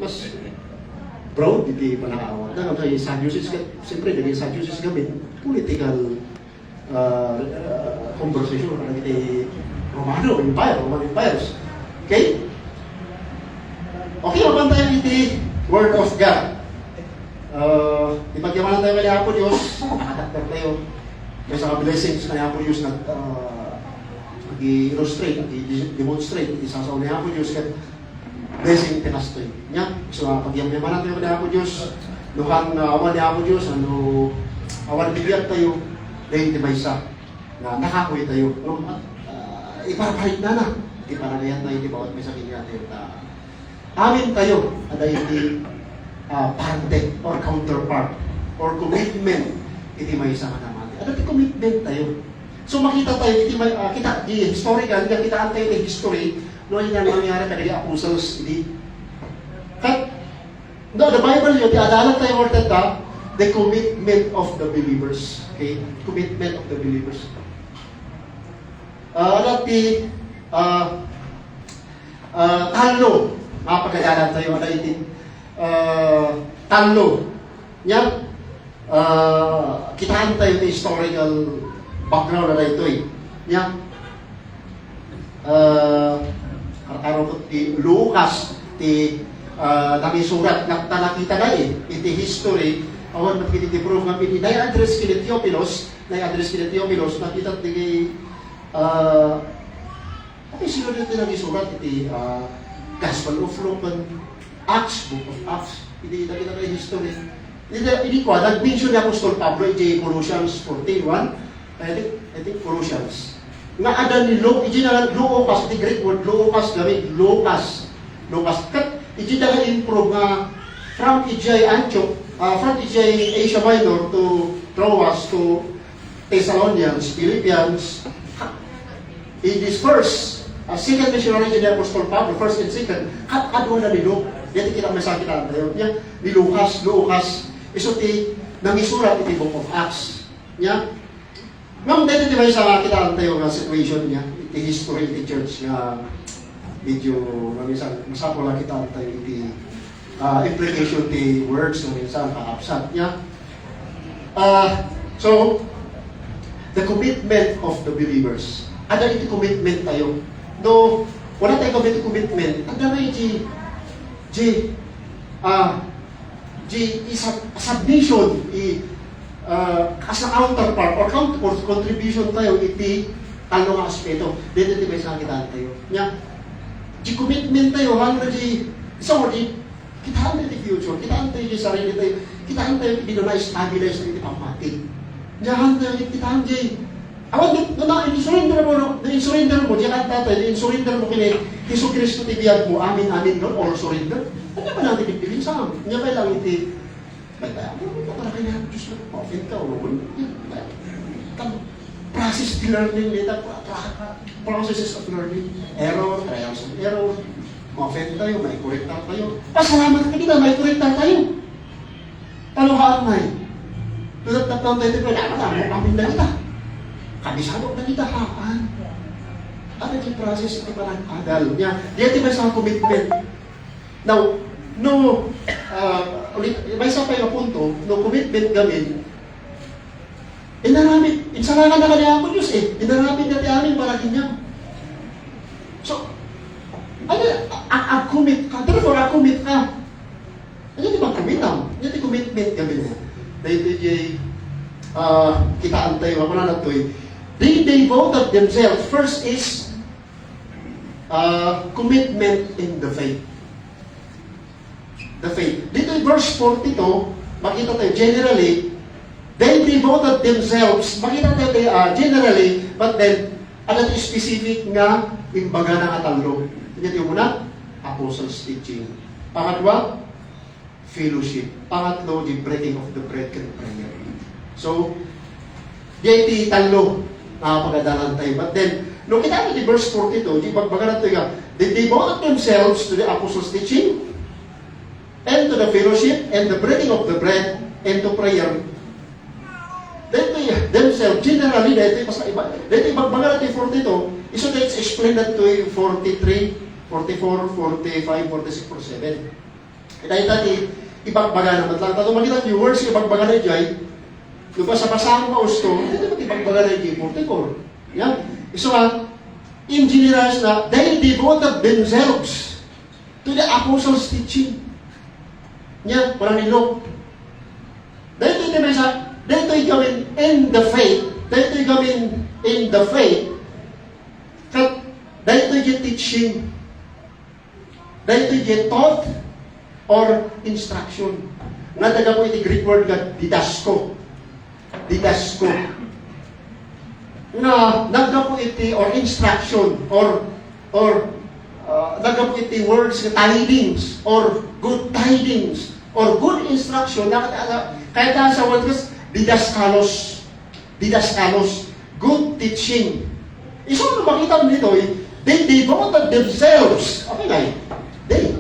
mas broad, hindi panakawa. Dagan tayo, Sadducees, siyempre, naging Sadducees kami, political conversation, naging Roman Empires. Okay? Okay, mabantayan iti Word of God. Ipagyaman tayo kay Apo Diyos, nakadakter tayo. May sa blessings kay Apo Diyos na i-illustrate, i-demonstrate, isasaw ni Apo Diyos kat blessing tinastoy. Nya, so pagyaman tayo kay Apo Diyos, luhang awan ni Apo Diyos, awan bigyan tayo, dahil tibaysa, na nakakuy tayo. Ipapalit na. Di panagayan tayo, di bawat may sakit natin. Amin tayo, ada hindi parte or counterpart or commitment, hindi may isa ka naman. Ada di commitment tayo. So makita tayo, kita di historical, hindi kita tayo ng history, no yun ang nangyari kay apostles, hindi. But, the Bible yun, adalat tayo or the commitment of the believers. Okay? Commitment of the believers. Talo, mapagkagalan tayo, talo. Yan, kitaan tayo ng historical background na ito eh. Yan, araw ko, Lucas, nakisurat, nakita na eh, iti history, awan magkiti-prove nga, na-address kini Theophilus, nakita iti, sino dito nagisurat, iti, Gospel of Luke, Acts, Book of Acts, hindi kita kayo history. Hindi ko, nag-mention ni Apostol Pablo, Colossians 14:1, I think Colossians. Nga ada ni Luke, Lucas, the Greek word, Lucas. Kat, na improve nga, from Antioch, from Asia Minor to Troas to Thessalonians, Philippians, in this first, second missionary ni Apostol Pablo, first and second, adwa na ni Luke. Dito kita masakitan tayo. Ni Lucas, iso ti nangisurat iti Book of Acts. Ngam dito di ba sa kitaan tayo nga situation niya, iti history, iti church nga medyo minsan masapo lang kitaan tayo iti implication ti words na minsan kaapsat niya. So, the commitment of the believers. Ada iti commitment tayo. No, wala tayo commitment. Ada na submission, as a counterpart or contribution tayo iti talo nga aspeto. Dito di ba sa kitaan tayo. Commitment tayo, hanggang kitaan tayo di future, kitaan tayo di sarili tayo, kitaan tayo di na stabilize na iti pamati. Hanggang tayo kitaan tayo, awan, in-surrender mo, di kanta tayo, in-surrender mo kini Hesus Kristo tibiyag mo, amin, no, or surrender. Ano ba natin ipilin sa amin? Nga ba lang iti, para kaya Diyos na, offend ka, o process of learning nila, processes of learning, error, trials of error, offend tayo, may correct tayo. Pasalamat ka kita, may correct tayo. Taluhaan na eh. Tulad na tayo tayo, kami na kita. Kabisado na kita, haan. Ano yung process ito parang adal niya? Diyan ba sa commitment? Now, may isa pa yung punto, no commitment gamin, insarangan na kanya ako Diyos eh, inarapin natin amin para kanyang. So, commit ka, therefore, commit ka. Ano di ba commit lang? Ano di commitment gamin eh? Dahil kitaan tayo, ako na ito eh. They devoted themselves. First is commitment in the faith. The faith. Dito in verse 42, makita tayo, generally, they devoted themselves, makita tayo generally, but then, ano ito specific nga, imbaga ng atalo. Ito yung muna, apostles' teaching. Pangatwa, fellowship. Pangatlo, the breaking of the bread and prayer. So, di talo, nakapagadalan tayo. But then, nung kita natin verse 42, di bagbaga natin nga, they devoted themselves to the apostles' teaching, and to the fellowship, and the breaking of the bread, and to prayer. Dito themselves, generally, dito bagbaga natin 42, so let's explain that to 43, 44, 45, 46, 47. Dahil tadi, ibagbaga naman lang. Tato makita yung words, ibagbaga na jay. Yung pa sa pasang mausto, hindi naman ibagbaga na jay 44. Yan. So in general na, they devoted themselves to the apostles' teaching. Yan, parang nilog. Dahil ito may sa, dahil ito'y gawin in the faith, dahil ito'y gawin in the faith, dahil ito'y yung teaching, dahil ito'y yung taught, or instruction. Nadaga po iti Greek word nga didasko. Didasko. Na nadaga po iti or instruction or nadaga po iti words nga tidings or good tidings or good instruction. Kahit sa word is didaskalos. Didaskalos. Good teaching. Iso na makita mo dito, they devoted themselves. Okay na they.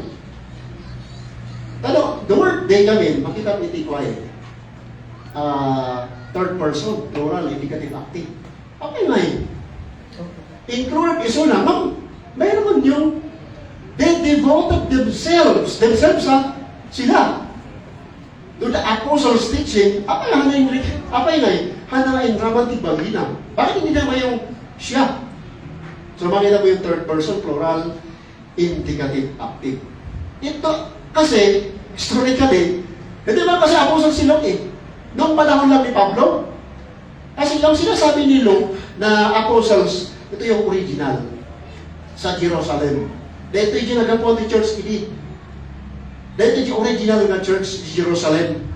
Pero, the word they gamin, makita mo iti quiet. Third person, plural, indicative active. Okay nga included iso na, may naman yung they devoted themselves sila. Do the apostles' teaching, apay nga hanayin dramatic bagina. Bakit hindi naman yung siya? So, makita mo yung third person, plural, indicative active. Ito, kasi, historically, hindi ba kasi apostles si Luke Noong panahon lang ni Pablo. Kasi yung sinasabi ni Luke na apostles, ito yung original sa Jerusalem. Dahil ito yung ginagawa ni Church ini. Dahil ito yung original na church sa Jerusalem.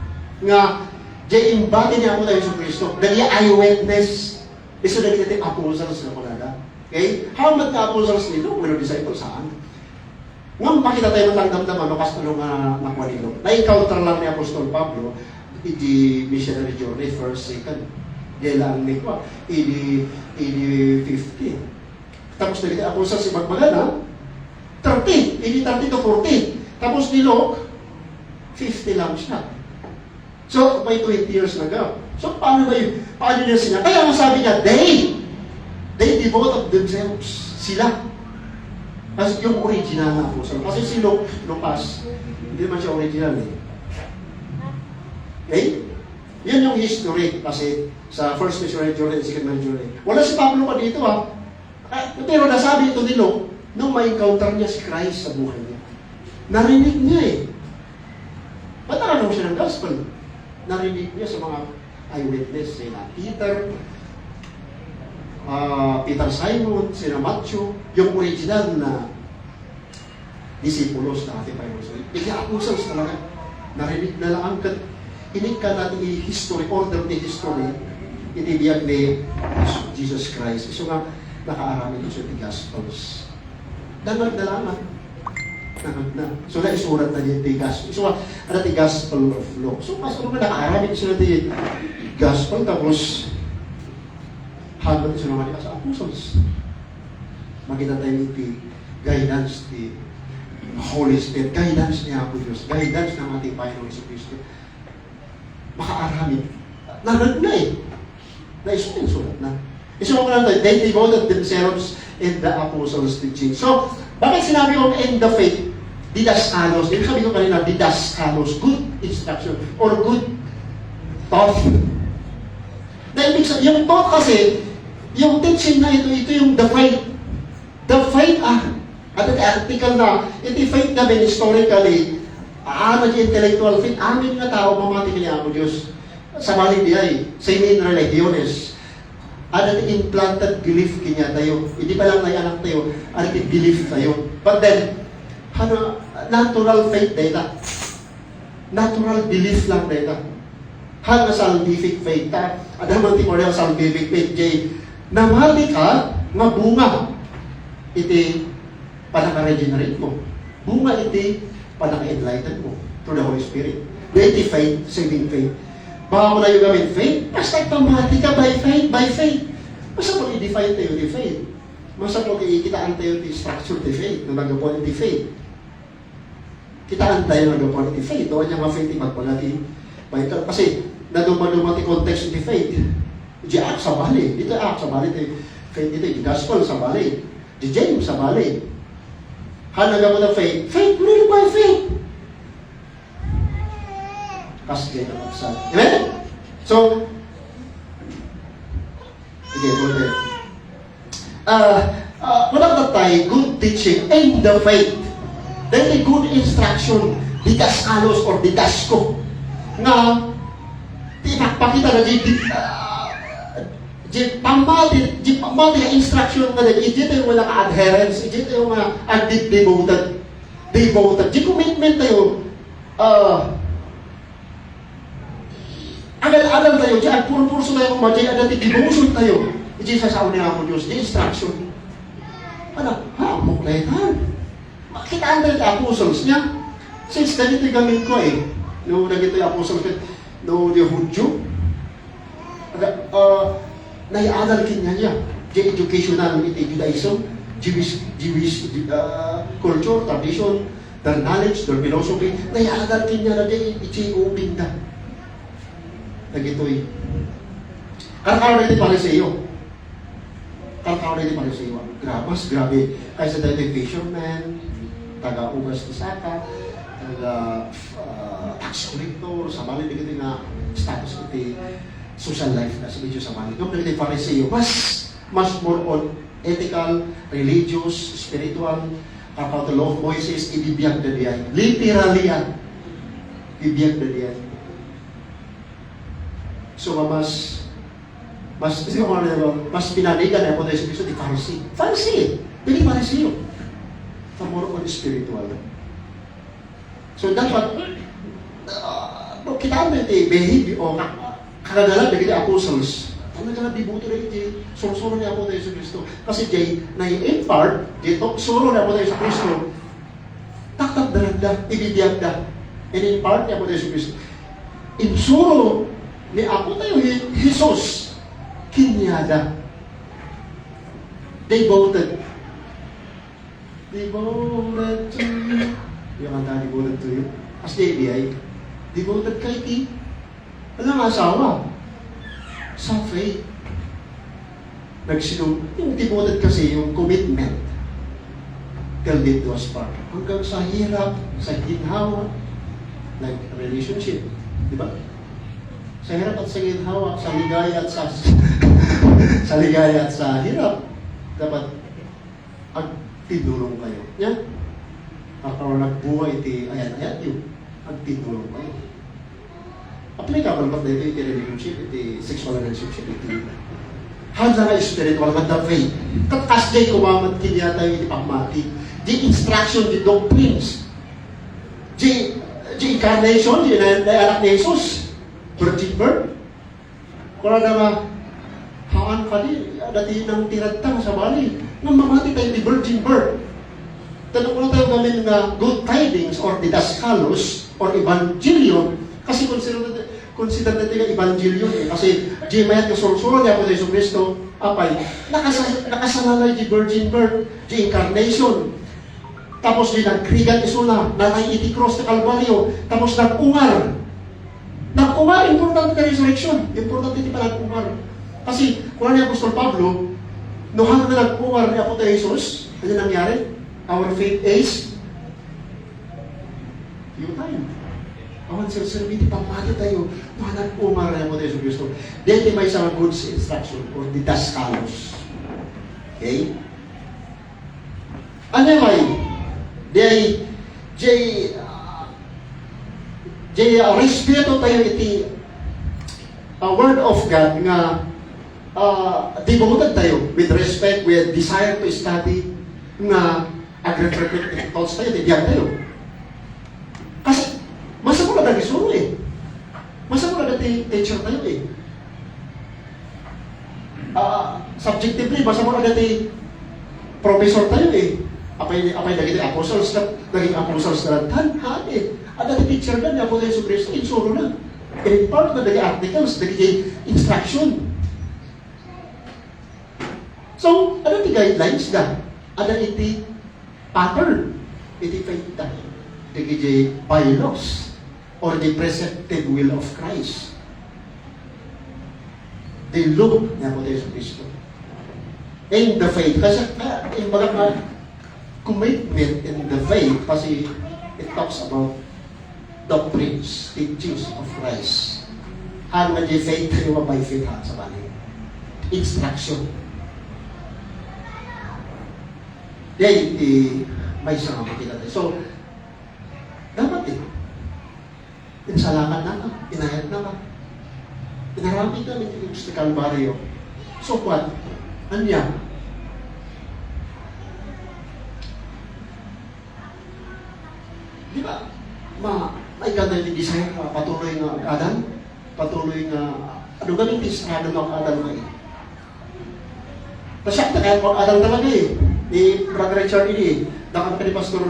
Nga, diya imbati niya ako tayo sa Kristo. Dahil eyewitness. Isa na kita apostles na kulada. Okay? How much ka apostles ni Luke? May disciples saan? Ngayon, makita tayo ng damdaman, kas ano nga nakuha ni Luke. Na-encounter lang ni Apostol Pablo, iti missionary journey, first, second. Yan ni ko, iti 50. Tapos naging apostol si Magmagana, 30, iti 30 to 40. Tapos ni Luke, 50 lang siya. So, may 20 years na gap. So, paano niya siya? Kaya ang sabi niya, they devoted themselves. Sila. Kasi yung original na apostle. Kasi si Lucas, hindi naman siya original Okay? Yan yung history kasi sa first missionary journey and second missionary journey. Wala si Pablo pa dito Pero nasabi ito ni Luke, nung ma-encounter niya si Christ sa buhay niya. Narinig niya Ba't naranong siya ng gospel? Narinig niya sa mga eyewitness. Sina Peter Simon, sina Matthew, yung original na disipulos na ating Panginoon. Ika-apostles talaga. Narinig na lang ang inika natin i-history, order ni history, itibiyag ni Jesus Christ. So nga, nakaarami ito sa Gospels. Dangag na lang Dangag na. So na isurat na yung Gospel. So ano yung Gospel of Luke. So mas ano nga, nakaarami ito sa Gospel, tapos hanggang ito naman sa apostles. Makita tayo iti guidance ni Holy Spirit, guidance niya ako Diyos, guidance ng ating Panginoong Jesucristo. Makaarami. Nanag na Naisulat na. Isulat ko lang tayo, they devoted themselves in the apostles' teaching. So, bakit sinabi ko in the faith, didaskalos, ibig sabihin ko kanina, didaskalos, good instruction, or good thought. Dahil yung thought kasi, yung teaching na ito yung the faith. The faith, at the article na, iti faith namin historically, intellectual faith, amin nga tao, mamati niya ako Diyos. Sa mali diya same in religiones. Implanted belief kanya tayo. Hindi pa lang na anak tayo, belief tayo. But then, natural faith data. Natural belief lang data. Hanga scientific faith ta. Adaman ti Korea scientific faith jay. Namali ka, mabunga. Iti panaka-regenerate mo. Bunga iti panaka-enlighten mo through the Holy Spirit. Iti faith, saving faith. Baka mo na yung gawin faith, basta pamati ka by faith. Basta mo i-define tayo di faith. Basta mo ikitaan tayo di structure di faith, na nagapon di faith. Kitaan tayo nagapon di faith. Doon niya ma-faith magpagati. Kasi, naduma-duma ti context di faith. Di act sa bali. Dito act sa bali. Faith dito, di gospel sa bali. Di James sa bali. Hanaga mo na faith. Faith, really by faith. kasjay ng absal. Amen? So, again, okay. Wala tayo good teaching in the faith. Dahil good instruction, dikaskalos or dikasko, nga, tinakpakita na di pamal di instruction nga di tayo wala ka-adherence, di tayo nga devoted, di commitment tayo, agal-agal tayo, di puro-puro tayo kung di ada devotion tayo, di sasaw niya ako Diyos, di instruction. Ano? Hamok na yan. Makitaan tayo yung apostles niya. Since ganito yung gamit ko noong nagito yung apostles ko, noong yung Hudyo, naiadal niya. The educational Judaism, Jewish culture, tradition, their knowledge, their philosophy, naiadal niya na di ichi-uping na. Nagito'y. Karakaw na ito para sa iyo. Karakaw na ito para sa iyo. Grabe. Kaysa dahil yung fisherman, taga-ugas ni Saka, tax collector, sa bali na nga status iti social life na sa medyo sa bali. Yung naging Pariseo, mas more on ethical, religious, spiritual, about the law of Moses, ibibiyag na diyan. Literally yan. Ibibiyag na diyan. So, mas pinanigan na po tayo sa Kristo di Pharisee. Pharisee! Pili Pharisee. More on spiritual. So, dapat, kita natin behave o kagagalan na kita apostles. Ano ka na bibuto na iti, suro niya po tayo sa Kristo. Kasi jay, na-impart, dito, suro na po tayo sa Kristo. Taktak daranda, ibibiyag da. In-impart niya po tayo sa Kristo. Insuro ni ako tayo, Jesus, kinyada. Devoted to you. Yung kanta, devoted to you. As DBI, devoted kay ti. Walang asawa. Sa faith. Yung devoted kasi, yung commitment. Till death do us part. Hanggang sa hirap, sa ginhawa, like relationship. Di ba? Sa hirap at sa ginhawa, sa ligaya at sa ligaya at sa hirap, dapat tinulong kayo. Yan. Kapag nagbuhay iti ayan yun. Tinulong kayo. Applicable ba dito iti relationship, iti sexual relationship, iti handa nga spiritual, handa faith. As day kumamat kiniya tayo iti pagmati. Di instruction, di doctrines. Di incarnation, di anak ni Jesus. Virgin birth. Kung na nga, haan pa di, dati nang tiradtang sa bali. Nang mamati tayo di virgin birth. Tanong ko na tayo namin na good tidings or didaskalos or evangelion. Kasi consider natin yung evangelion Kasi di mayat yung surusuran niya po tayo sa Kristo. Apay, nakasalalay di virgin birth, di incarnation. Tapos di nagkrigan isuna, natay iti cross na Kalbaryo. Tapos nag-ungar. Nag-ungar, important na resurrection. Important iti pa nag-ungar. Kasi kung ano yung Apostol Pablo, noong na nag-ungar niya po tayo Jesus, ano nangyari? Our faith is time. Awan sir-serviti, pamati tayo, noong nag-ungar niya po tayo sa Kristo. Dito may isang good instruction or didaskalos. Okay? Ano may? Respeto tayo iti word of God nga devoted tayo with respect, with desire to study nga agree-reflective thoughts tayo, tibiyag tayo. Kasi masa mo na dati suro masa mo na dati teacher tayo subjectively, masa mo na dati professor tayo apay naging apostles na tan ada teacher na niya po tayo sa Kristo, insuro na. And part na naging articles, naging instruction. So, ano ti guidelines na? Ada iti pattern, iti faith na. Naging bylaws or the precepted will of Christ. They look niya po tayo sa Kristo. In the faith, kasi yung mga commitment in the faith, kasi it talks about doctrines, teachings of Christ. Han man di faith tayo by faith ha sa bali. Instruction. Yan, may isang makita tayo. So, dapat insalakan na ka, inayat na ka. Inarami ka ng sa Calvario. So what? Anya? Di ba? May ganda yung design, patuloy nga Adan, patuloy nga, ano galing tisado ng Adan nga Pasyak na kaya kung Adan talaga ni Brother Richard nakanta ni Pastor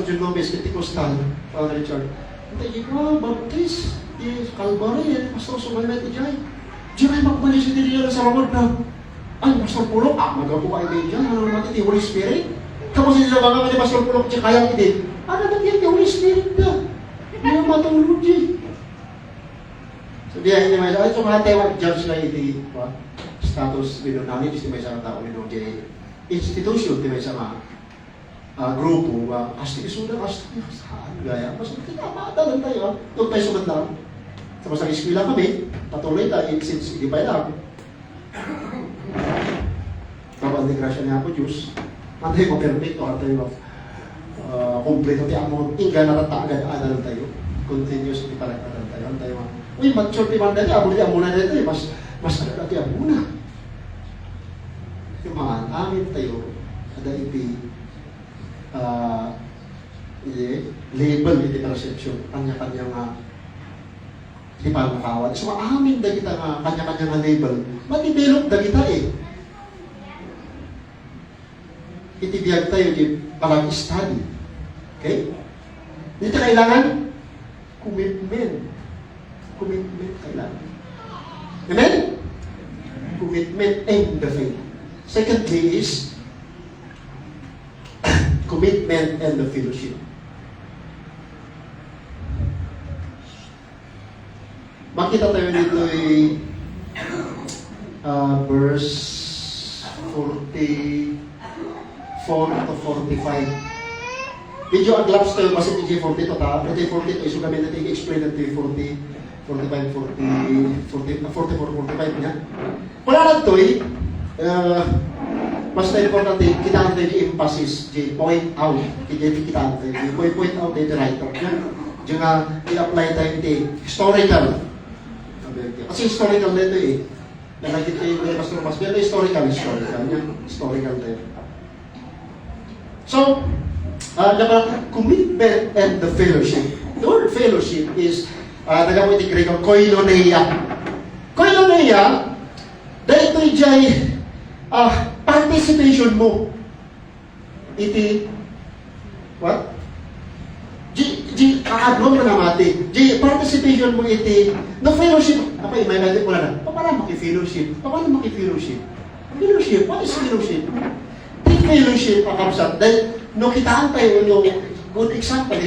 John Gomez, Pentecostal, Brother Richard. Hindi ko, baptist, di Calvary, Pastor Sumaymet ko dyan. Diyan ay magmali si Dilian sa ramod na, ay, Pastor Pulok, magabuka kayo dyan, ano natin, di Holy Spirit. Tapos hindi na mga ni Pastor Pulok, di kaya hindi. Ano natin yan, di Holy Spirit na. Hindi na matulog dyan. So, di ay, may so mga tayo, judge na hindi, status, namin, di may isang tao, di institution, di may isang grupo, astig-isunan, saan gaya. Mas tinamadalan tayo, doon tayo sumandang. Tapos ang eskwila kami, patuloy tayo, since hindi pa lang. Kapag grasya niya ako, Diyos, antay mo perfecto, antay mo kompleto, ti amo, inga natatagad, adalan tayo. Continuous, hindi pa rin tayo, antay mo. Uy, mature ti man dati, amo na dito, mas ano dati, amo na. Yung mga amin tayo, ada iti, label iti perception, kanya-kanya nga di pa makawad. So, amin na kita nga kanya-kanya nga label. Matibilog na kita Itibiyag tayo di parang study. Okay? Dito kailangan commitment. Commitment kailangan. Amen? Commitment and the faith. Secondly is commitment and the fellowship. Makita tayo dito verse 44 to 45. Medyo aglaps tayo kasi PG 40 to ta. Ito 40 to, so kami natin i-explain natin 40, 45, 40, 44, 45 niya. Wala na ito mas importante, kita natin yung emphasis, point out, kita natin, point out the writer. Diyan nga, i-apply tayo ito, historical. Kasi historical na ito Nalagit kayo yung Pastor Mas, pero historical tayo. So, the commitment and the fellowship. The word fellowship is, nagamit yung Greek, koinonia. Koinonia, dahil ito'y participation mo. Iti, what? Kaagno mo na mati. Participation mo iti, no fellowship. Ako, may natin ko na. Paano maki-fellowship? Fellowship? What is fellowship? Fellowship, akapsat. Dahil, no kitaan tayo yung good example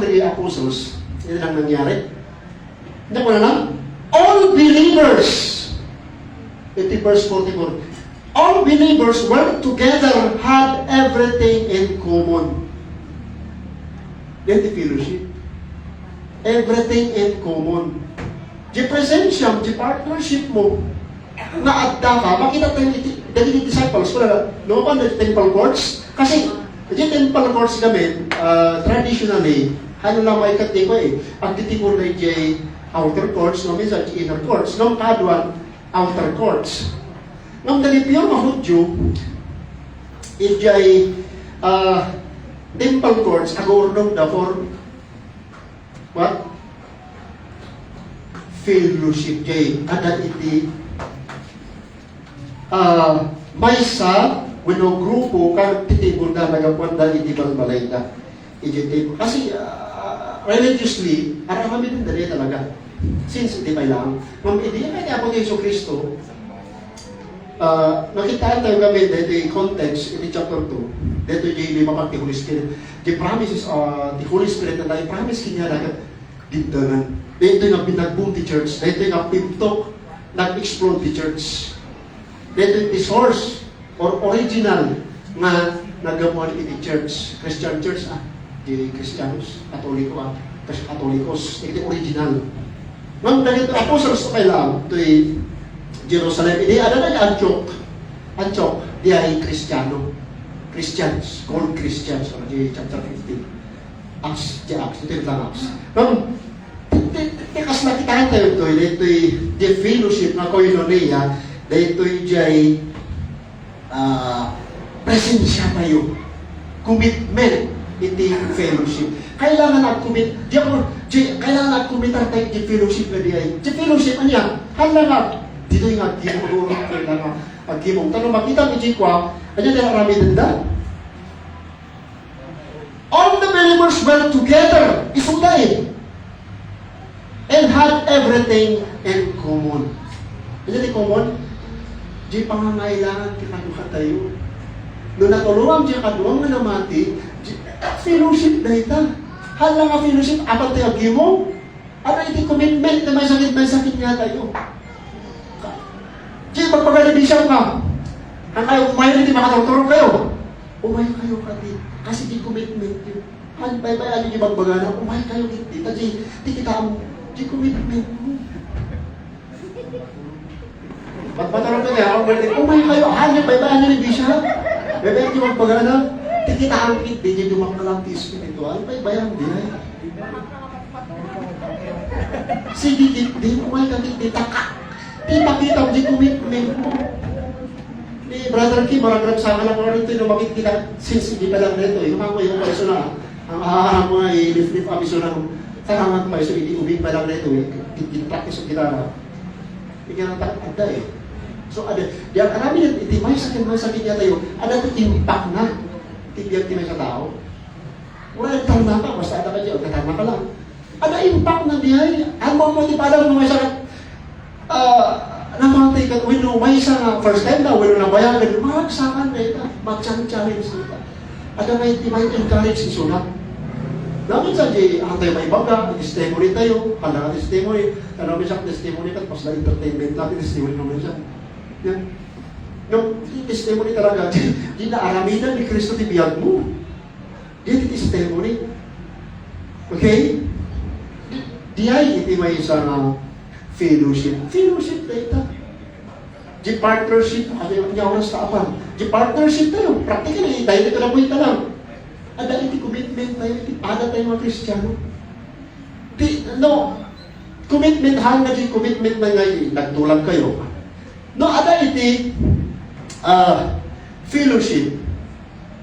ng apostles. Ito lang nangyari. Hindi ko na lang. All believers, iti verse 44, all believers work together, had everything in common. Yan the fellowship. Everything in common. Di presensya, di partnership mo, na adda ka, makita tayo dahil disciples ko na, no ba na temple courts? Kasi, di temple courts kami, traditionally, ano lang may kati ko ang titipon na outer courts, no minsan inner courts, no kaduan, outer courts. Nung dalipyo mahudyo, ijay temple courts, agurnog na for what? Fellowship jay. Ada iti maysa wano grupo kang titibol na nagapuanda iti balbalay na. Kasi religiously, araw kami din dali talaga. Since hindi may lang. Hindi kaya po Yeso Cristo, nakitaan tayo kami dito yung context, in chapter 2, dito yung limamak ni Holy Spirit. The promises, the Holy Spirit na promise kanya na dindanan. Dito yung binagboom the church. Dito yung pintok, nag-explode the church. Dito yung the source, or original, nga nagamuan in the church. Christian church, di Christianos, Katoliko kasi Katolikos, iti original. Nang dahil apostles na kailang, ito'y Jerusalem, hindi, ano na Antioch. Antioch, di ay Kristiyano. Christians, called Christians, or di chapter 15. Acts, di Acts, ito yung lang Acts. Nang, tikas na kita tayo ito'y di fellowship na koinonia, ito'y di presensya tayo. Commitment, iti fellowship. Kailangan at-commit, kailangan at-commitar tayo di fellowship na di ay. Di fellowship, ano yan? Halaga, dito yung agimong, kailangan agimong. Tanong makita ni Jikwa, ano yung rami danda? All the believers were together, isulay, and had everything in common. Ano yung common? Di pangangailangan kinaduha tayo. Doon natulungan di kaduang nga namati, fellowship na ita. Hala nga fellowship, apat tayo agimong. Ano iti commitment na may sakit nga tayo. Di pagpagaling siya nga. Ang kayo, umayon hindi makatutulong kayo. Umayon kayo kati. Kasi di commitment yun. Ano ba ano yung magbagana? Umayon kayo hindi. Di kita mo. Di commitment mo. Pagpatalong ka niya, umayon kayo. Ano ba ano yung bisya? Bebe, di magbagana. Di kita ang hindi. Di dumakalang spiritual. Bayang di ay. Sige, di umayon ka hindi. Di pakita mo, di commitment mo. Ni Brother Kim, marang sa lang ko rin ito, makita kita, since hindi pa lang nito, yung mga iso na, ang mga i-lift-lift up iso na, tarangan pa iso, hindi ubing pa lang nito, practice ang gitara. Bigyan ng takda eh. So, di ang karami yan, iti may sakit niya tayo, ada ito impact na, tibiyag timay sa tao. Wala yung tarna ka, basta ada ka dyan, katarna ka lang. Ada impact na dihay, ang mga di pa alam ng mga sakit, namatay ka, may isang first time na, na bayagan, maragsakan na ito, mag-challenge nito. At may encourage si Sunak. Namin sa di, tayo may baga, testimony tayo, handa ka testimony, namin siya testimony ka, pas na entertainment natin, testimony naman siya. Yan. Yung testimony talaga, di na araminan ni Kristo tibiyag mo. Di testimony. Okay? Di ay iti may isang fellowship. Fellowship na ito. Di partnership, ano yung oras sa apan. Di partnership tayo. Practically, dahil ito na po ito lang. Ada iti commitment tayo, iti pada tayo mga Kristiyano. Commitment, hanga di commitment na ngayon, nagtulang kayo. No, ada iti fellowship.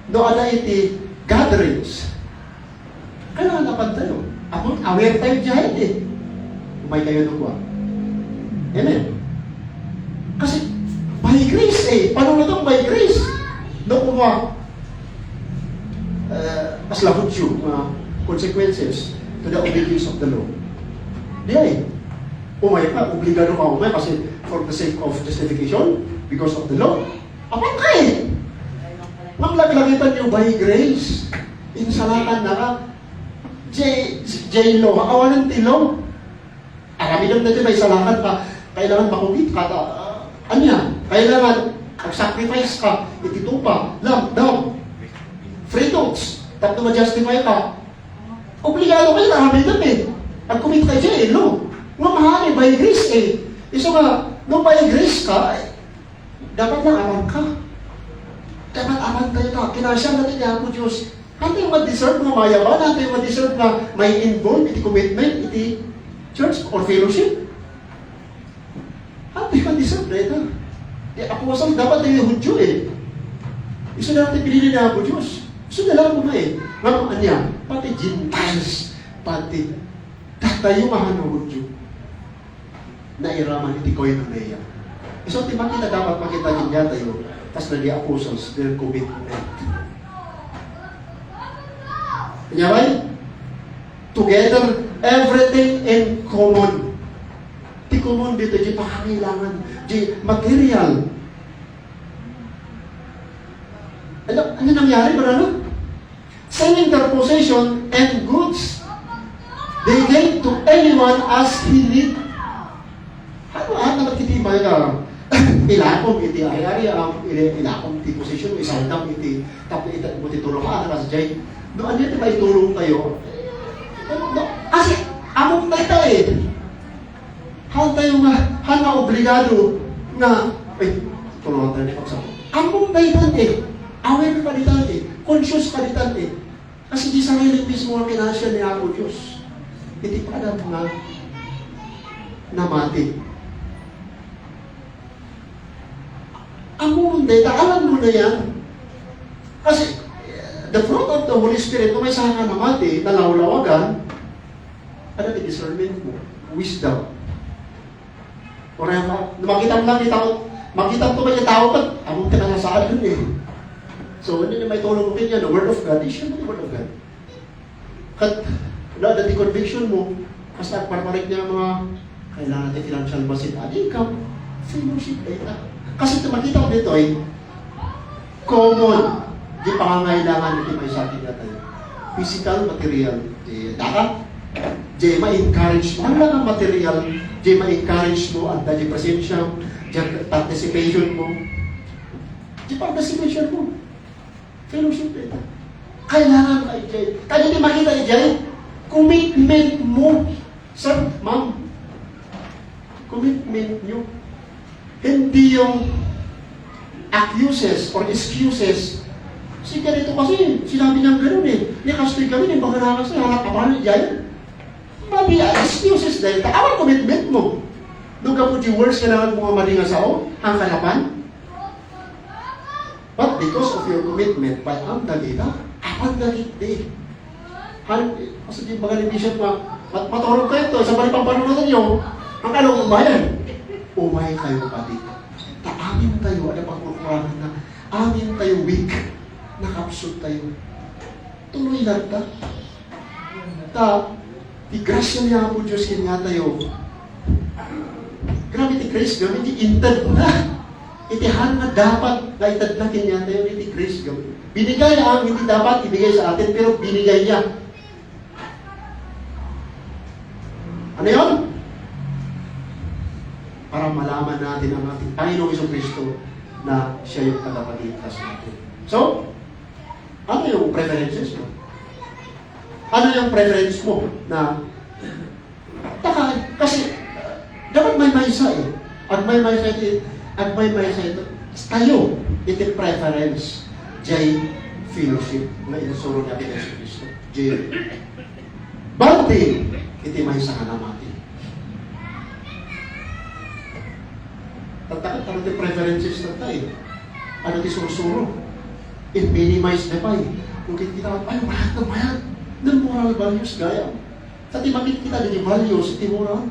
No, ada iti gatherings. Kailangan napan tayo. Ako, aware tayo dyan eh. Umay kayo nung Amen. Kasi, by grace eh. Paano na itong by grace? Doon kuma, mas labot yung consequences to the obedience of the law. Di ay. Umay ka, obligado ka umay kasi for the sake of justification, because of the law. Apang ka eh. Maglaglagitan yung by grace. Insalakan na ka. J-law, awalan tilo. Arami lang natin may salakan ka. Kailangan makugit ka. Kailangan mag-sacrifice ka. Ititupa, lamb, down. Free thoughts. Tapos ma-justify ka. Obligado kayo na hamin namin. Pag-commit kayo dyan, no? Mamahali, by grace eh. Iso nga, no by grace ka, dapat lang aman ka. Dapat aman kayo ka. Kinasya natin niya po Diyos. Natin yung ma-deserve na mayaman, natin yung ma-deserve na may involved, iti commitment, iti church or fellowship. Natin yung ma-deserve na ito. Ako wasang dapat na yung Hudyo eh. Isa na natin pinili na po Diyos. So na lang mo eh. Ngayon, anya, pati Gentiles, pati tayo mahanong Hudyo na iraman iti koinonia. So, makita dapat makita niya tayo, tas na the apostles, their commitment. Kanya ba? Together, everything in common. Di common dito, di pakangailangan, di material. Ano nangyari ba na? Selling their possession and goods, they gave to anyone as he need. Ano nagtitibay ka? Ilakom iti ayari ilakom ti posisyon isaldam iti tapos iti mo ti tulong kasi jay doon dito may tulong tayo. eh. Han tayo nga, han nga obligado nga, tulungan tayo ni Paksa. Among daytan eh, aware ka ditan eh, conscious ka ditan eh. Kasi di sarili mismo ang kinasya ni ako Diyos. Hindi pa alam nga namati. Among daytan, alam mo na yan. Kasi, the fruit of the Holy Spirit, kung may saan ka namati, nalawlawagan, ano yung discernment mo? Wisdom. O rin ako, makita mo lang, makita mo ba yung tao ka, among tinangasaan dun eh. So, hindi may tulong mo kanya, the Word of God, is siya the Word of God. Kat, dati conviction mo, kasi nagparparik niya mga, kailangan natin financial basit, income, fellowship data. Kasi makita ko dito ay, common, di pangangailangan hindi may sa atin natin. Physical, material, di dapat, di ma-encourage mo, ang lang ang material, di ma-encourage mo, ang di presensya, di participation mo, di participation mo. Fellowship dito. Kailangan ka i-jay. Kaya di makita i-jay, commitment mo. Sir, ma'am, commitment nyo. Hindi yung accuses or excuses. Kasi ganito kasi, sinabi niyang gano'n eh. Nikastoy kami, yung pagkarakas na harap kapahan i-jay. Mabi, excuses dahil. Awal commitment mo. Doon ka po di words, kailangan mo nga malinga sao, ang kalapan. But because of your commitment, by ang dagita, apan dagiti. Kasi di mga libisyon matulog kayo ito, sa balipang panunutan nyo, ang kalong umayan. Umay kayo pati. Amin tayo, ano pang kukurangan na, amin tayo weak, nakapsod tayo. Tuloy lang ta. Di grasya niya po Diyos kanya tayo. Grabe ti grace, grabe ti intad na. Itihan na dapat na itadlakin niya tayo ni grace. Binigay ang hindi dapat ibigay sa atin, pero binigay niya. Ano yun? Para malaman natin ang ating Panginoong Jesucristo na siya yung tagapagligtas natin. So, ano yung preferences mo? Ano yung preference mo na kasi dapat may maysa eh. At may maysa ito, tayo, iti preference, jay fellowship, na inasuro natin ng Jesucristo. Jay, bante, iti maysa ka natin. Tatakat, ano iti preferences na tayo? Ano iti surusuro? I-minimize na pa eh. Kung kita, ay, mahal ng moral values gaya. Sa timakit kita din yung values, iti moral.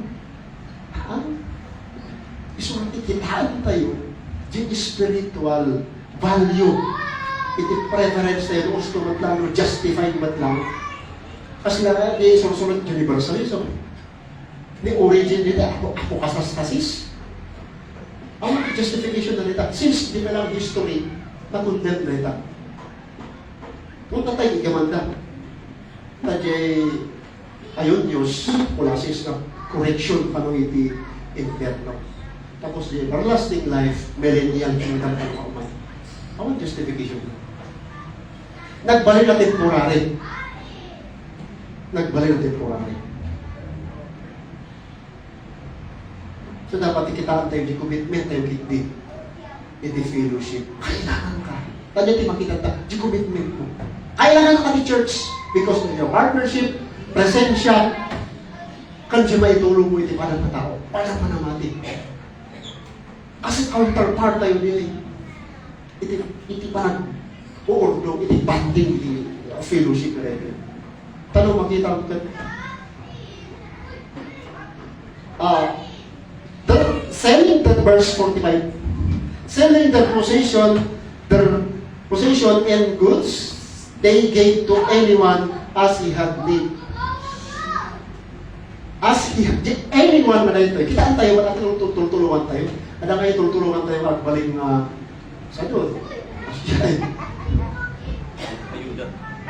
Isulat ikitaan tayo yung spiritual value. Iti preference tayo, gusto mat lang, justified mat lang. Kasi na, di susunod universalism. Di origin nila, ako kasastasis. Ang justification na nila, since di pa lang history, na-condemn nila. Punta tayo ikamanda. Tajay, ayun Diyos, pulasis na correction paano iti inferno. Tapos the everlasting life, millennial kingdom ang kaumay. Ang justification. Nagbalik na temporary. Nagbalik na temporary. So dapat ikitaan tayo di commitment tayo di fellowship. Kailangan ka. Tanya di makita ta, di commitment mo. Kailangan ka di church because of your partnership, presensya, kan siya maitulong mo iti parang na tao. Parang manamati. Kasi counterpart tayo nila. Iti parang uordong, iti banding, iti fellowship na rin. Tanong makita mo ka. Selling that verse 45. Selling their possession and goods, they gave to anyone as he had need. As he had need. Anyone man na ito. Kitaan tayo, wala natin tutulungan tayo. Ada kayo tutulungan tayo at baling sa doon.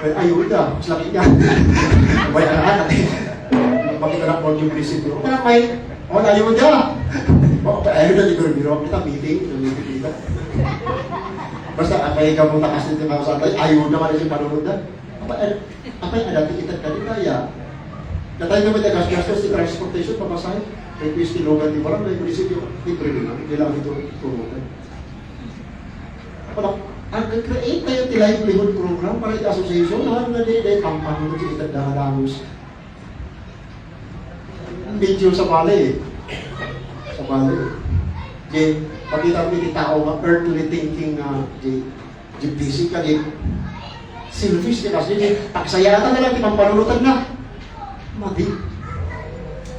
Ayuda. Mas laki ka. May anak natin. Makita na po yung prinsipyo. Kaya may, ayuda. Ayuda, libero-biro. Kita meeting. Basta, apay ka mong takas nito mga sa tayo. Ayuda man yung panunod na. Apay, adati kita kanina ya. Natay naman yung gastos di transportation, pamasahe. Kaya ko yung stilogan di barang, may munisipyo, libre nila. Kailangan ito promote. Ang create tayo ti livelihood program para yung association, na di tampang mo si itag nakadamos. Medyo sa balay Sa balay Di, pagkita mo yung tao nga earthly thinking na di physical, di selfish di kasi di pagsayatan na lang, di pampanunutan na. Mati.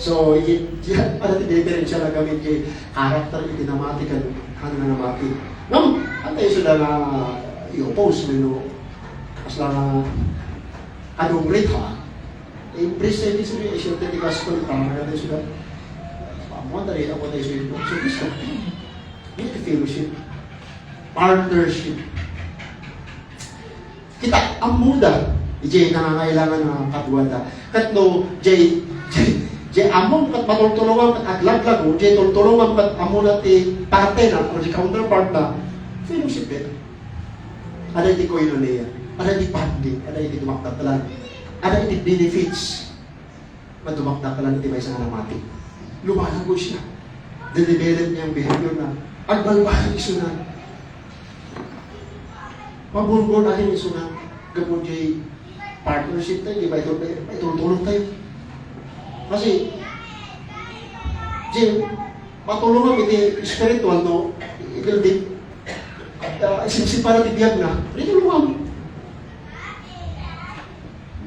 So, ano ti diferensya na gamit di character, itinamati kan na namati. Ngam, antay sila na i-oppose mo no, as lang anong rate ha, i-impress tayo din sila, i-share tayo di gospel, parang natin sila. Pamuan tayo, ako tayo sila. So, gusto. Hindi fellowship. Partnership. Kita, ang muda, Jay, nangangailangan ng katwada. Katno, Jay, among kat matultulungan kat aglaglag mo, Jay, tultulungan kat among nati parte na, o di counterpart na, fellowship eh. Ada di koinonia, ada di funding, ada di tumakdakalan, ada di benefits. Madumakdakalan iti may isang mati. Lumalago siya. Didevelop niya ang behavior na agbalbahan isunan. Mabulgol na rin isunan. Gapon jay partnership tayo, di ba? Itulong tayo. Kasi, jay, matulungan iti spiritual, no? It din, isip para tibiyag na, itulungan.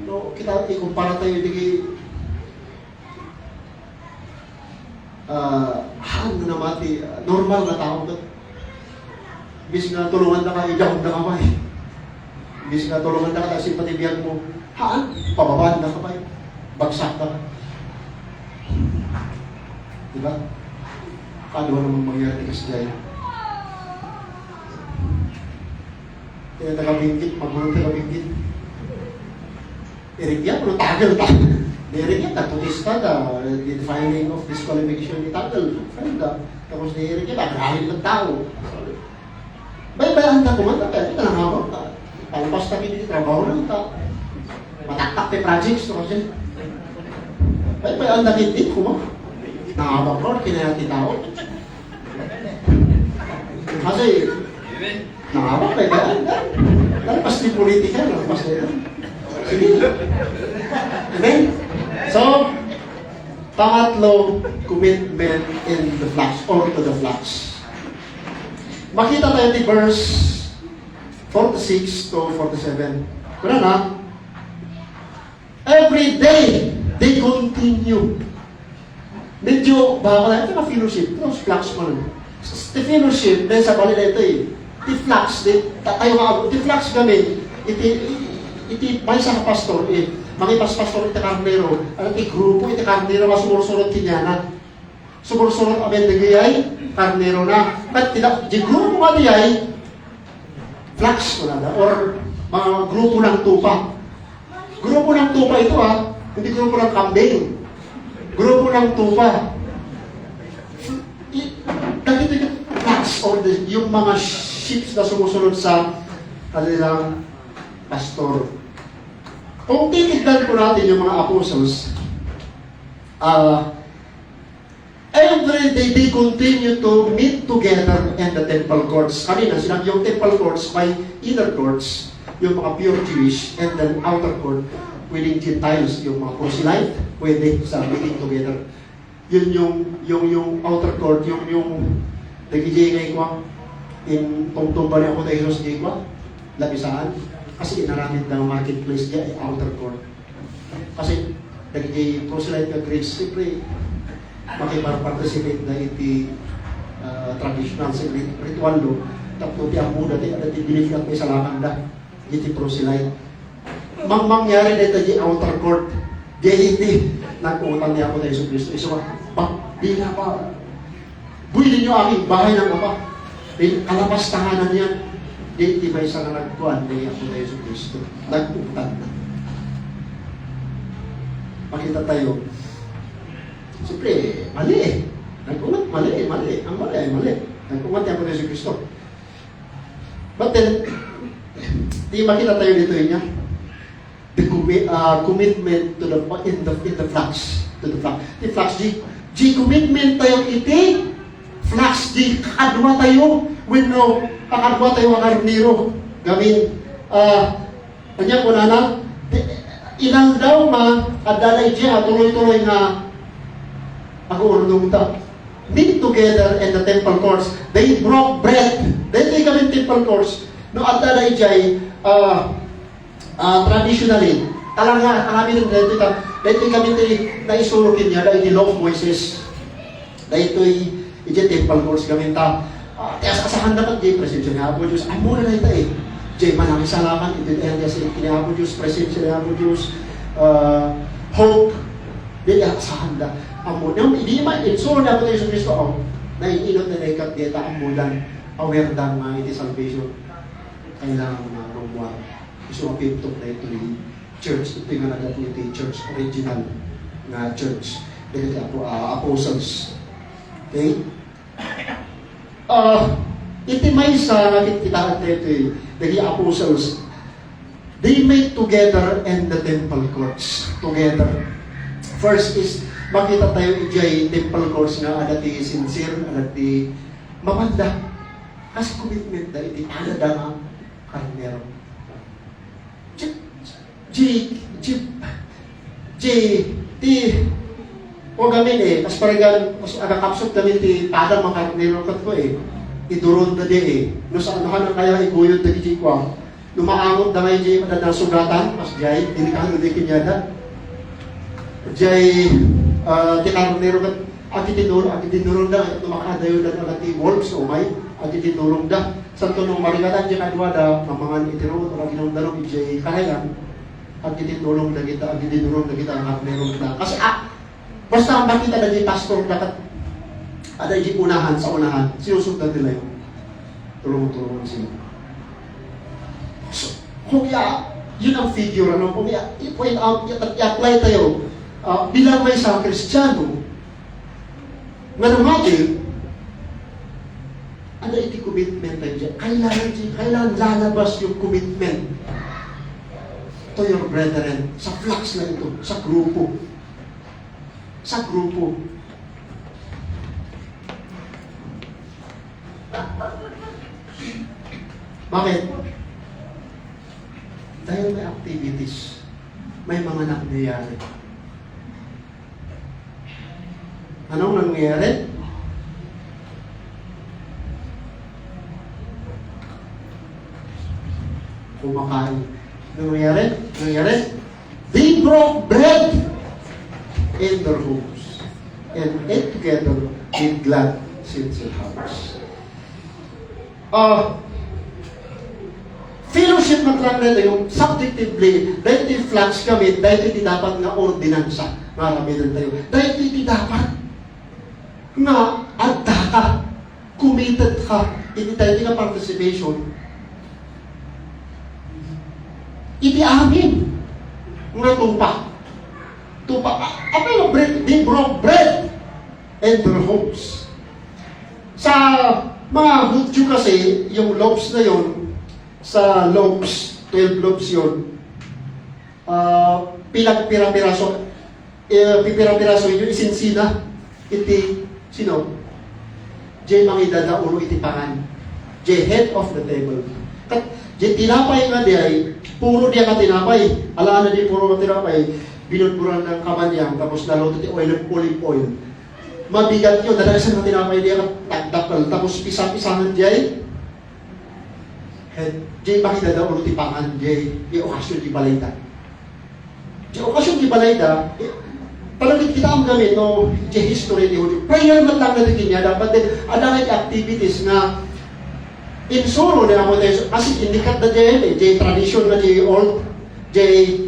No, kita ikumpara tayo di hang na mati, normal na tao doon. Bis nga tulungan na ka, igahog na kamay. Bis nga tulungan na ka, simpatibiyag mo, haan, pababaan na kamay. Bagsak na ka. Diba? Paano naman mangyari kasi dyan? Kaya taga-binggit, magulong taga-binggit. Erikya, pero tagal. Erikya, tagputista ka, the defining of disqualification ni tagal. Friend ka. Tapos ni Erikya, nagrahin ng tao. Baybayan ka kumanta, kaya ito nanghabang ka. Palpas ka pinili, trabaho lang ka. Mataktak ni projects, no kasi. Baybayan na hindi, kumanta. Nanghabang ka, kinayati tao. Kasi, nanghabang, baybayan ka. Talpas ni politika, talpas na yan. Sige. Amen? So, pangatlo, commitment in the flesh, or to the flesh. Makita tayo di verse 46 to 47. Kuna na? Every day, they continue. Medyo, baka na, ito na fellowship. Ito na flax mo lang. The fellowship, dahil sa bali na ito eh. The flax, tayo nga, the flax kami, iti may sa pastor, mangipas pastor iti karnero, iti grupo iti karnero, sumursurot kinyana. Sumursurot aben nagayay, karnero na. At di grupo ka niyay, flax ko na, or mga grupo ng tupa. Grupo ng tupa ito hindi grupo ng kambing. Grupo ng tupa. Dahil ito yung flax, or yung mga sheep na sumusunod sa kanilang pastor. Kung titignan ko natin yung mga apostles, every day they continue to meet together in the temple courts. Kanina, sinabi yung temple courts may inner courts, yung mga pure Jewish, and then outer court, within Gentiles, yung mga proselyte, pwede sa meeting together. Yun yung outer court, yung nagijay ngay ko, in tungtong ba niya ako tayo Jesus ngay ko, labisaan. Kasi inaramid ng marketplace niya ay outer court. Kasi nagiging proselyte ka Greeks, siyempre makipag-participate na iti traditional sa ritual lo. Tapos ti ang muna, ti biniflat may salaman na iti proselyte. Mangyari na ito di outer court. Di iti nag-uutang niya ako na Yesu Cristo. Iso di na pa. Builin niyo aming bahay ng Ama. Kalapas tahanan yan. Di may isa na nagkuhan ni ako na Yesu Cristo. Nagpuntan na. Makita tayo. Siyempre, mali eh. Nagkumat, mali. Ang mali ay mali. Nagkumat niya ako na Yesu Cristo. But then, di makita tayo dito niya. The commitment to in the flux. To the flux. The flux, commitment tayo iti, flux, kakadwa tayo, when no, kakadwa tayo ang karniro. Gamin, kanya ko na inang daw adalay diya, tuloy-tuloy nga, ako ta. Meet together in the temple courts. They broke bread. They kami temple courts. No, adalay diya, traditionally, talaga, kami rin dito kami naisurukin niya, dahil the law of Moses, dahil ito'y temple courts kami ta. Tias kasahan dapat di presensya niya po Diyos. Ay muna na ito eh. Di manang salamat, ito niya sa niya po Diyos, presensya niya po Diyos, hope, di kasahan da. Amo, hindi insuro niya po Diyos Kristo, naiinot na naikat dito, amudan, aware dan mga iti salvation. Kailangan mga rumuha. Gusto mapintok na ito yung church. Ito yung nagat ito yung church, original na church. Dahil apostles. Okay? Iti may sa nakikita ito yung dahil apostles. They made together in the temple courts. Together. First is, makita tayo ijay temple courts nga adati sincere, adati mamanda. Kasi commitment na iti alada nga karnero. O gamin kas paregan, kas agakapsot gamin ti padang makarnero kat ko iduron na di no sa anuhan na kaya iguyod na di ko lumaangot na ngay di madadang sugatan, mas jay, dinikano di kinyada. Jay, ti karnero kat, agi dinurong da, tumakadayo da na ti wolves o may, agi dinurong da. Santo nung marigatan di kadwa da, mamangan itirong, o agi nung darong ijay karayan, agi dinurong na kita, agi dinurong na kita ang karnero na. Kasi basta ang makita na di pastor dapat ada di unahan sa unahan, sinusundan nila yun. Tulong-tulong sila. So, kung yun ang figure, kung i-point out, i-apply tayo, bilang may isang Kristiyano, nga naman ano iti commitment tayo dyan? Kailangan lalabas yung commitment to your brethren, sa flux na ito, sa grupo. Sa grupo. Bakit? Dahil may activities, may mga nangyayari. Anong nangyayari? Kumakain. Nangyayari? They broke bread in their homes and ate together with glad sincere hearts. Fellowship na lang rin yung subjectively, dahil iti flux kami, dahil iti dapat nga ordinansa. Marami rin tayo. Dahil iti dapat nga adda ka, committed ka, iti tayo nga participation. Iti amin nga tupa. Apa yung bread? They broke bread in their homes. Sa mga Hudyo kasi, yung loaves na yon, sa loaves, 12 loaves yun, pipira-piraso yung isinsina, iti, sino? Diyan mga idadaulo iti pangan. Diyan head of the table. Diyan tinapay nga diay, puro diya ka tinapay. Alaan na di puro ka tinapay, binudburan ng kamanyang, tapos naloto ti olive oil. Mabigat yun, dahil sa mga tinapay diya ka takdakal, tapos pisang-pisangan diay, Jay makita daw ulo ti pangan, Jay, di okasyon di balayda. Di okasyon di balayda, palagit kita ang gamit, no, Jay history di Hudyo. Prayer man lang na din niya, dapat din, adangit activities na insuro na ako tayo, kasi indikat na Jay tradition na Jay old, Jay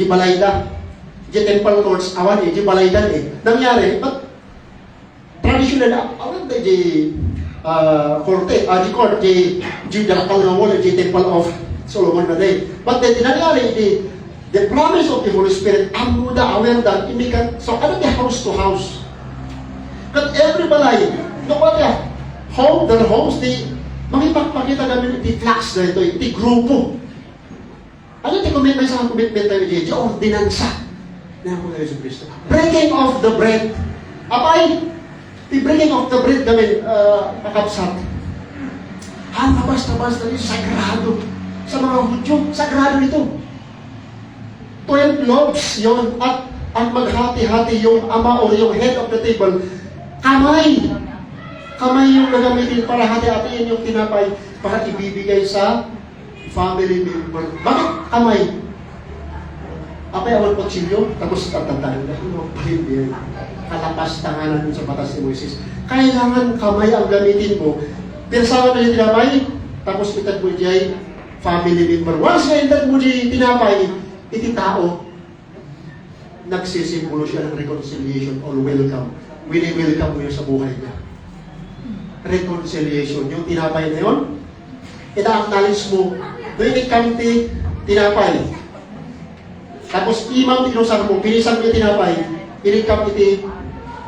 balayda, Jay temple courts, awan Jay balayda Nangyari, but traditional na, awan na Jay, korte, di court, di dalakal na wala, di temple of Solomon na day. But then, nangyari, the promise of the Holy Spirit, amuda, aware that, indikan, so ano di house to house? Kat every balay, no kaya, their homes, di, makipagpakita kami, di flux na ito, di grupo. Ano yung commitment sa commitment tayo dyan? Yung ordinansa na ako tayo sa Kristo. Breaking of the bread. Apay, the breaking of the bread namin, kakapsat. Tabas-tabas na rin, sagrado. Sa mga Hudyo, sagrado ito. 12 loaves yun. At ang maghati-hati yung ama o yung head of the table, kamay. Kamay yung gagamitin para hati-hatiin yung tinapay para ibibigay sa family member. Bakit kamay? Apay awal kutsilyo, tapos tatantahan na, hindi. Kalapas tanganan sa batas ni Moises. Kailangan kamay ang gamitin mo. Pirsawan na yung tinapay, tapos itag mo diyay family member. Once na itag mo diyay tinapay, iti tao, nagsisimbolo siya ng reconciliation or welcome. Wini-welcome mo yun sa buhay niya. Reconciliation. Yung tinapay na yun, ita-acknowledge mo, doon ikamti, tinapay. Tapos imam tinusar mo, pinisan mo yung tinapay, inikam iti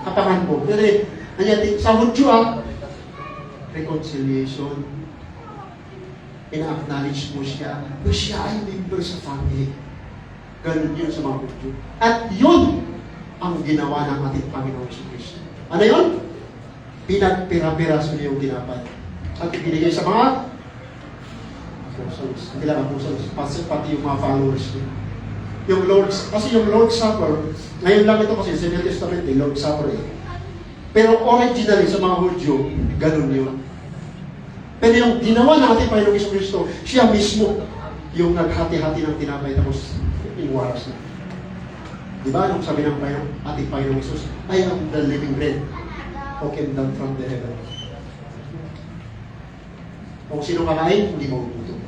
kapangan mo. Kasi, sa Hudyo, reconciliation. Ina-acknowledge mo siya, siya ay member sa family. Ganun yun sa mga Hudyo. At yun ang ginawa ng ating Panginoon si Kristo. Ano yun? Pinagpira-piras mo yung tinapay. At ibinigay sa mga apostles. Hindi lang apostles, pati yung mga followers niya. Yung Lord's, kasi yung Lord's Supper, ngayon lang ito kasi sa New Testament, Lord's Supper eh. Pero originally sa mga Hudyo, ganun yun. Pero yung ginawa ng ating Panginoong Kristo, siya mismo yung naghati-hati ng tinapay tapos iwaras na. Diba? Nung sabi ng ating Panginoong Isus, I am the living bread who came down from the heaven. Kung sino kakain, hindi magugutom.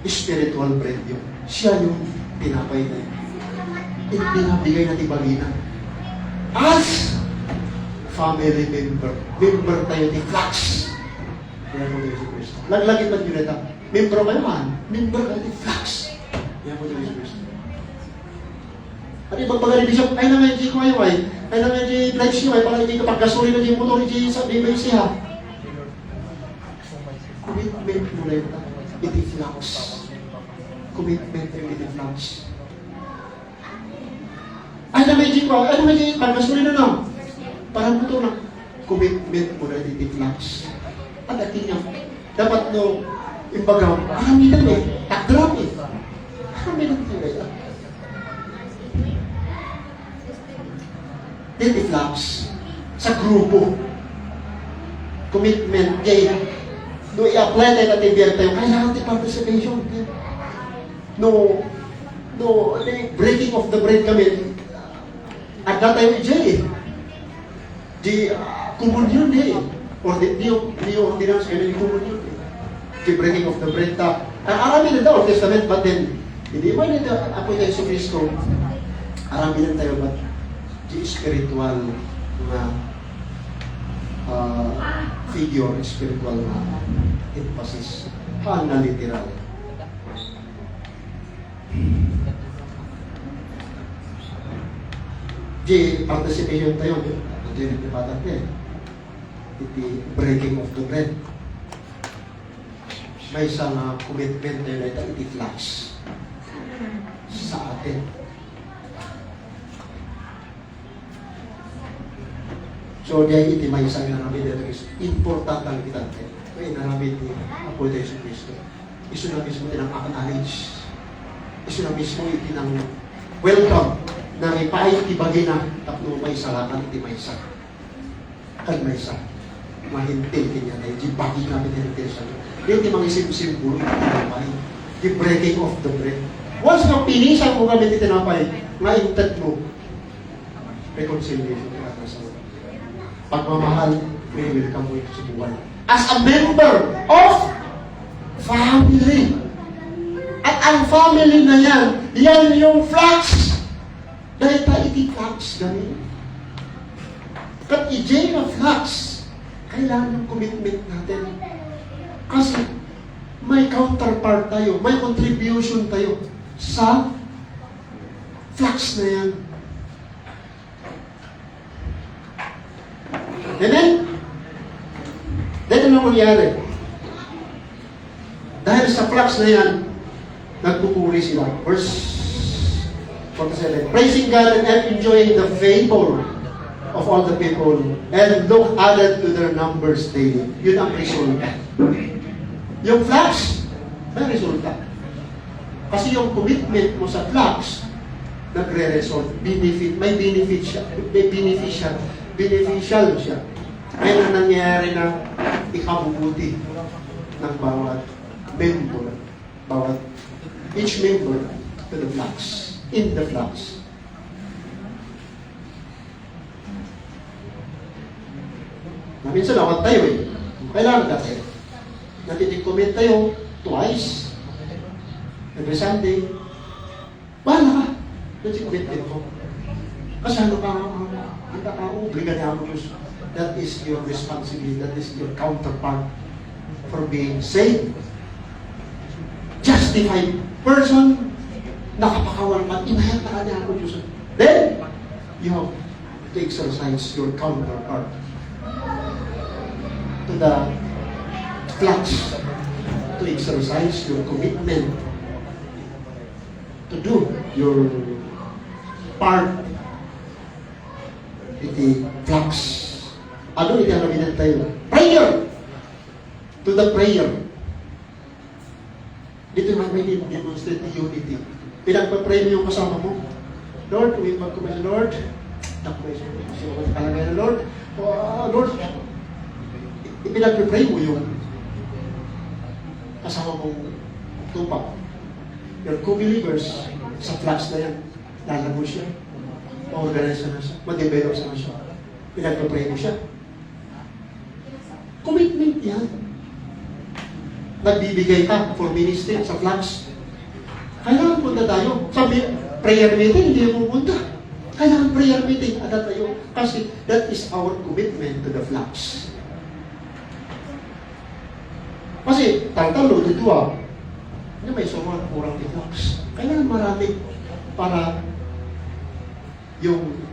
Spiritual bread yun. Siya yung tinapay na yun. Pinabigay na tibagina. As family member. Member tayo ni Flax. Kaya mo tayo si Kristo. Laglagin ba nyo nita? Member kayo man. Member kayo ni Flax. Kaya mo tayo si Kristo. At ibang pagkari Bishop, ay na nga yung ko ay ay na nga yung pledge nyo ay para hindi kapag gasuri na yung motor yung sa may siya. Commitment mo na yun. Iti Flax. Commitment rin iti Flax. Ay na nga yung ko, ay na nga yung pag gasuri na lang. Parang motor na. Commitment mo na iti Flax. At atin niya, dapat no, imbaga, marami na eh, takdram eh. Marami na ito. Dito flags sa grupo. Commitment, kay no i-apply tayo na tibiyar tayo, kailangan tayo participation. No, breaking of the bread kami, at na tayo i-jay eh. Di, communion eh. Or di ordinance kami ni communion eh. Di breaking of the bread ta. Arami na daw, Old Testament, but then, hindi man ito, ako tayo sa Kristo, arami na tayo, but di spiritual na figure, spiritual na emphasis, na literal. Di participation tayo, di nagpapatag na eh. Iti breaking of the bread. May isang commitment tayo na ito, iti flax sa atin. So, diya iti may isang naramid ito is important ang kitante. Kaya naramid ni Apo de Jesus Cristo. Iso na mismo tinang acknowledge. Iso na mismo iti ng welcome na may paay ibagi na tapno may salakan iti may isa. Kag may isa. Mahintil kanya na iti bagi namin hintil sa iyo. Hindi mga isim-simbolo ng tinapay. The breaking of the bread. Once na pinisan mo kami iti tinapay, maintad mo reconciliation. Pagmamahal, may welcome mo sa buwan. As a member of family. At ang family na yan yung flax. Dahil tayo iti flax ganun. Kat i-jay na flax, kailangan ng commitment natin. Kasi may counterpart tayo, may contribution tayo sa flax na yan. Amen? Dahil ano nangyari? Dahil sa flax na yan, Nagpupuri sila. Verse 47. Praising God and enjoying the favor of all the people, and look added to their numbers daily. Yun ang resulta. Yung flocks, may resulta. Kasi yung commitment mo sa flocks, nagre-result. May benefit siya. May beneficial siya. May nangyayari na ikabubuti ng bawat member. Each member to the flocks. In the flocks. Minsan awat tayo eh. Kailangan ka tayo. Natitig-comment tayo twice. Every Sunday. Bahala ka. That's yung commitment mo. Kasi ano ka, obliga niya ako Diyos. That is your responsibility. That is your counterpart for being saved. Justified person, nakapakawal ka, inahit na ka niya ako Diyos. Then, you have to exercise your counterpart to the flocks, to exercise your commitment to do your part iti flocks. Ano iti ang nabinan tayo? Prayer! To the prayer. Dito naman may demonstrate the unity. Pinagpa-pray mo yung kasama mo. Lord, we mag-commit, Lord, kalagay na Lord, Lord, ipinag-pray mo yung kasama mong tupak. Your co-believers sa flocks na yan, lalago siya, ma-organize na siya, ma-develop na siya. Pinag-pray mo siya. Commitment yan. Nagbibigay ka for ministry sa flocks. Kailangan punta tayo. Sabi, prayer meeting, hindi mo punta. Kailangan prayer meeting, ada tayo. Kasi that is our commitment to the flocks. Kasi, talo dito hindi may sumang kurang di flocks. Kailangan marami para yung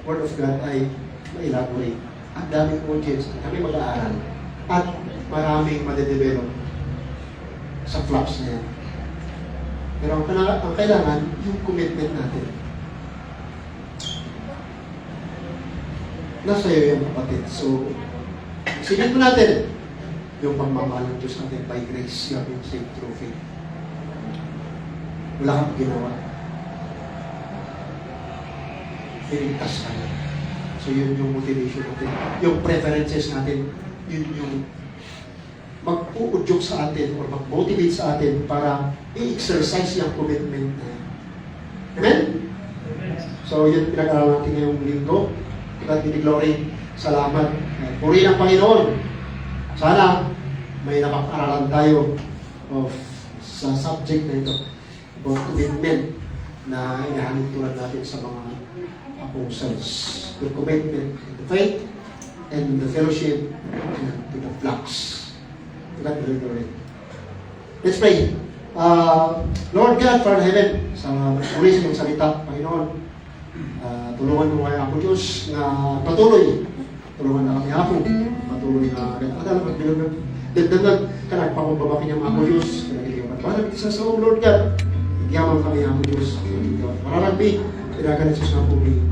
Word of God ay ma-elaborate. Ang daming audience, kami mag-aaral. At maraming madedevelop sa flocks na yan. Pero ang kailangan, yung commitment natin. Nasa iyo yung kapatid. So, silipin mo natin yung pagmamahal ng Diyos natin by grace. You have been saved through faith. Wala kang ginawa. Iligtas ka na. So, yun yung motivation natin. Yung preferences natin, yun yung mag-uudyok sa atin or mag-motivate sa atin para i-exercise yung commitment na yan. Amen? So, yun pinag-aralan natin ngayong linggo. God be the glory. Salamat. Puri ng Panginoon. Sana may napag-aralan tayo sa subject na ito about commitment na inahanip tulad natin sa mga apostles. The commitment to the faith and the fellowship and to the flocks. God be the glory. Let's pray. Lord God, Father Heaven, sa puri sa mong salita, Panginoon, tulungan mo kayo ako Diyos na patuloy. Tulungan na kami ako. Patuloy na alam at bilang dagdagan ka nagpakubabakin ang ako Diyos. Kanagiging matbalag sa Lord God. Iyaman kami ako Diyos. Mararagbi, tinagan na Diyos na pumili.